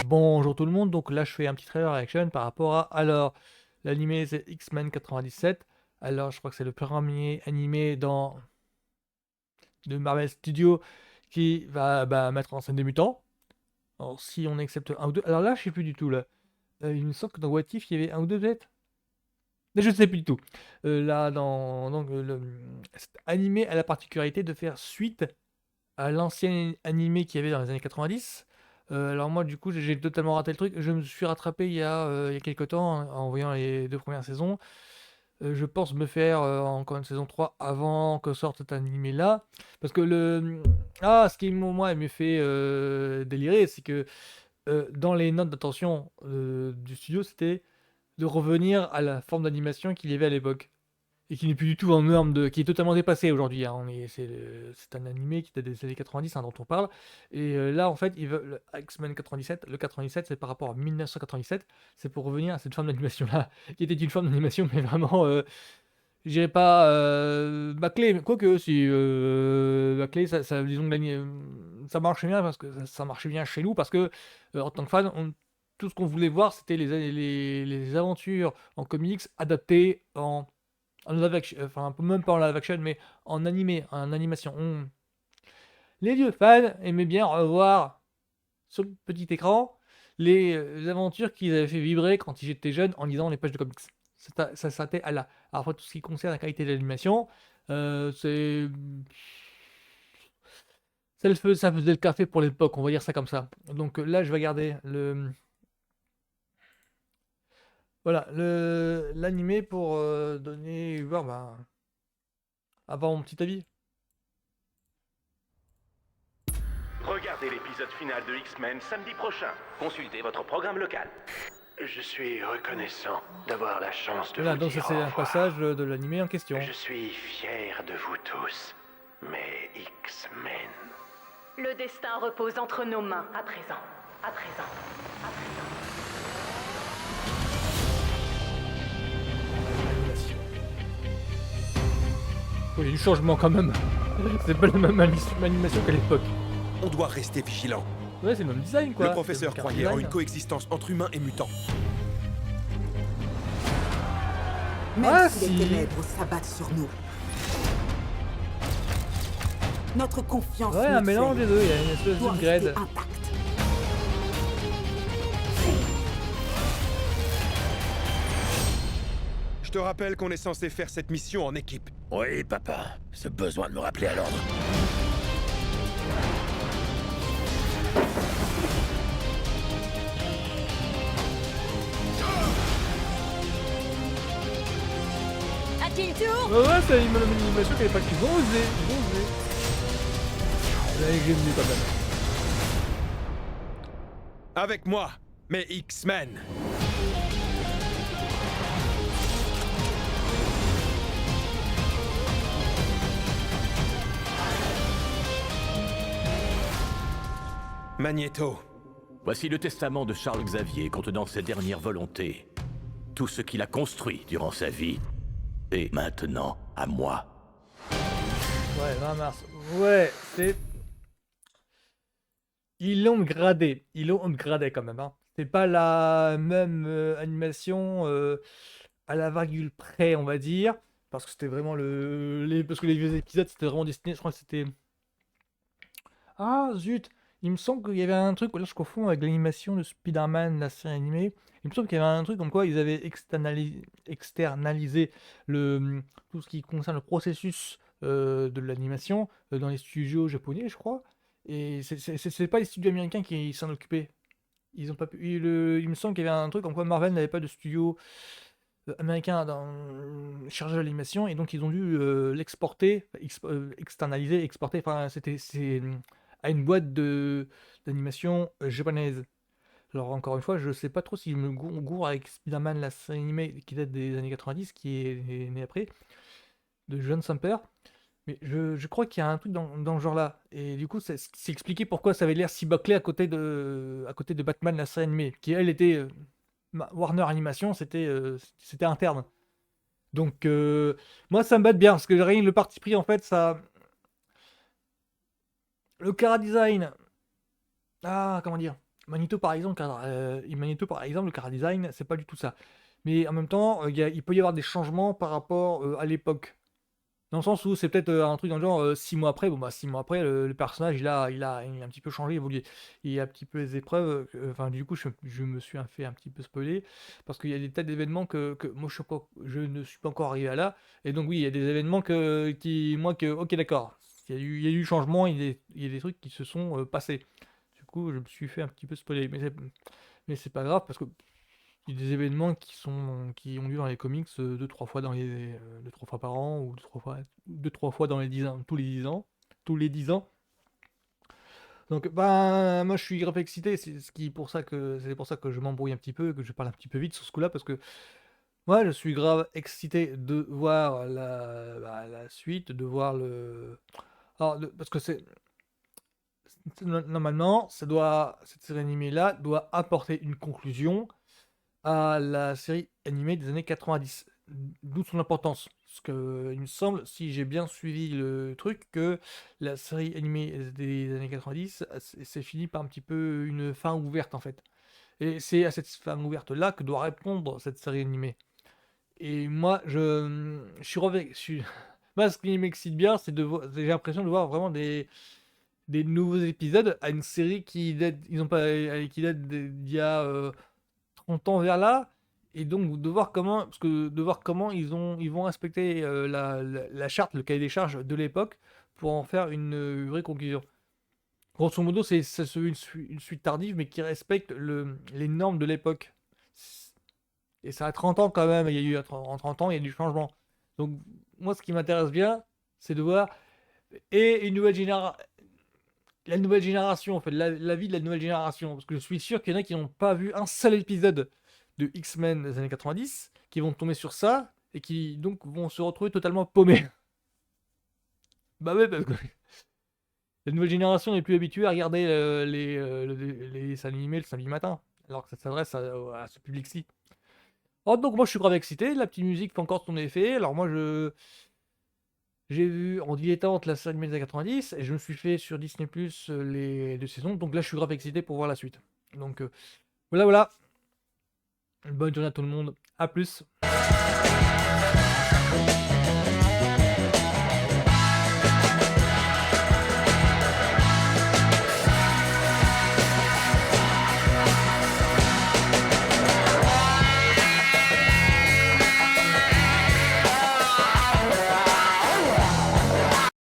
Bonjour tout le monde. Donc là, je fais un petit trailer reaction par rapport à. Alors, l'animé c'est X-Men 97. Alors, je crois que c'est le premier animé de Marvel Studios qui va mettre en scène des mutants. Alors, si on accepte un ou deux. Alors là, je sais plus du tout là. Il me semble que dans What If, il y avait un ou deux peut-être. Mais je ne sais plus du tout. Là, cet animé a la particularité de faire suite à l'ancien animé qu'il y avait dans les années 90. Alors moi, du coup, j'ai totalement raté le truc. Je me suis rattrapé il y a quelques temps en voyant les deux premières saisons. Je pense me faire encore une saison 3 avant que sorte cet animé-là. Parce que ce qui, moi, me fait délirer, c'est que dans les notes d'attention du studio, c'était de revenir à la forme d'animation qu'il y avait à l'époque et qui n'est plus du tout en norme qui est totalement dépassé aujourd'hui, hein. C'est un animé qui date des années 90, hein, dont on parle. Et là, en fait, ils veulent X-Men 97. Le 97, c'est par rapport à 1997. C'est pour revenir à cette forme d'animation-là, qui était une forme d'animation, mais vraiment, je dirais pas bâclée, mais quoique, si bâclée, disons que ça marchait bien parce que ça marchait bien chez nous parce que en tant que fan, tout ce qu'on voulait voir, c'était les aventures en comics adaptées en live action, enfin même pas en live action, mais en animé, en animation. Les vieux fans aimaient bien revoir sur le petit écran les aventures qu'ils avaient fait vibrer quand ils étaient jeunes en lisant les pages de comics. Ça s'arrêtait à là. Alors, après, tout ce qui concerne la qualité de l'animation, c'est. Ça faisait le café pour l'époque, on va dire ça comme ça. Donc là, je vais regarder l'animé pour voir, avoir mon petit avis. Regardez l'épisode final de X-Men samedi prochain. Consultez votre programme local. Je suis reconnaissant d'avoir la chance de Voilà, vous donc ça dire c'est au un revoir. passage de l'animé en question. Je suis fier de vous tous, mes X-Men. Le destin repose entre nos mains, à présent. À présent. À présent. Animation. Oui, il y a du changement quand même. C'est pas la même animation qu'à l'époque. On doit rester vigilant. Ouais, c'est le même design quoi. Le professeur C'est le croyait en design. une coexistence entre humains et mutants. Même Ah, si si. les ténèbres s'abattent sur nous. Notre confiance Ouais, un mélange des deux, il y a une espèce doit rester d'upgrade. intacte. Je te rappelle qu'on est censé faire cette mission en équipe. Oui, papa. Ce besoin de me rappeler à l'ordre. Ouais, c'est une animation qu'à l'époque, ils ont osé. Là, j'ai venu quand même. Avec moi, mes X-Men. Magneto, Voici le testament de Charles Xavier contenant ses dernières volontés. Tout ce qu'il a construit durant sa vie est maintenant à moi. Ouais, 20 mars. Ouais, c'est. Ils l'ont upgradé. Ils l'ont upgradé quand même, hein. C'est pas la même animation à la virgule près, on va dire. Parce que c'était vraiment parce que les vieux épisodes, c'était vraiment destiné. Je crois que c'était. Ah, zut! Il me semble qu'il y avait un truc, là je confonds avec l'animation de Spider-Man, la série animée. Il me semble qu'il y avait un truc comme quoi ils avaient externalisé tout ce qui concerne le processus de l'animation dans les studios japonais, je crois. Et c'est pas les studios américains qui s'en occupaient. Ils ont pas pu. Il me semble qu'il y avait un truc comme quoi Marvel n'avait pas de studio américain chargé de l'animation et donc ils ont dû l'exporter, externaliser, exporter. Enfin, c'est à une boîte d'animation japonaise. Alors encore une fois, je sais pas trop s'il me gourre avec Spider-Man, la série animée qui date des années 90, qui est née après, de John Samper. Mais je crois qu'il y a un truc dans ce genre-là. Et du coup, c'est expliqué pourquoi ça avait l'air si bâclé à côté de Batman, la série animée, qui elle était Warner Animation, c'était interne. Donc moi, ça me bat bien, parce que rien que le parti pris, en fait, ça. Le chara design. Ah, comment dire? Magneto par exemple, le chara design, c'est pas du tout ça. Mais en même temps, il peut y avoir des changements par rapport à l'époque. Dans le sens où c'est peut-être un truc dans le genre 6 mois après, bon bah 6 mois après, le personnage il a un petit peu changé, évolué. Il y a un petit peu les épreuves, enfin du coup je me suis fait un petit peu spoiler, parce qu'il y a des tas d'événements que moi je ne suis pas encore arrivé à là, et donc oui, il y a des événements ok d'accord, il y a eu du changement, il y a des trucs qui se sont passés. Du coup je me suis fait un petit peu spoiler, mais c'est pas grave, parce que il y a des événements qui ont lieu dans les comics 2-3 fois 2-3 fois par an ou 2-3 fois dans les 10 ans, tous les 10 ans. Tous les 10 ans. Donc ben moi je suis grave excité, c'est pour ça que je m'embrouille un petit peu, que je parle un petit peu vite sur ce coup-là, parce que moi je suis grave excité de voir la suite, de voir le. Alors, parce que normalement, cette série animée là doit apporter une conclusion à la série animée des années 90. D'où son importance. Parce que, il me semble, si j'ai bien suivi le truc, que la série animée des années 90, c'est fini par un petit peu une fin ouverte en fait. Et c'est à cette fin ouverte-là que doit répondre cette série animée. Et moi, je suis Moi, ce qui m'excite bien, c'est j'ai l'impression de voir vraiment des nouveaux épisodes à une série ils ont pas, qui date d'il y a 30 ans vers là, et donc de voir comment ils vont respecter la charte, le cahier des charges de l'époque pour en faire une vraie conclusion. Grosso modo, c'est une suite tardive, mais qui respecte les normes de l'époque. Et ça a 30 ans quand même, il y a eu en 30 ans, il y a du changement. Donc, moi, ce qui m'intéresse bien, c'est de voir et la nouvelle génération, en fait, la vie de la nouvelle génération. Parce que je suis sûr qu'il y en a qui n'ont pas vu un seul épisode de X-Men des années 90, qui vont tomber sur ça, et qui donc vont se retrouver totalement paumés. Bah ouais, parce que la nouvelle génération n'est plus habituée à regarder les dessins animés le samedi matin, alors que ça s'adresse à ce public-ci. Oh, donc moi je suis grave excité, la petite musique fait encore son effet, alors moi j'ai vu en dilettante la série animée des années 90 et je me suis fait sur Disney Plus les 2 saisons. Donc là, je suis grave excité pour voir la suite. Donc voilà, voilà. Bonne journée à tout le monde. À plus.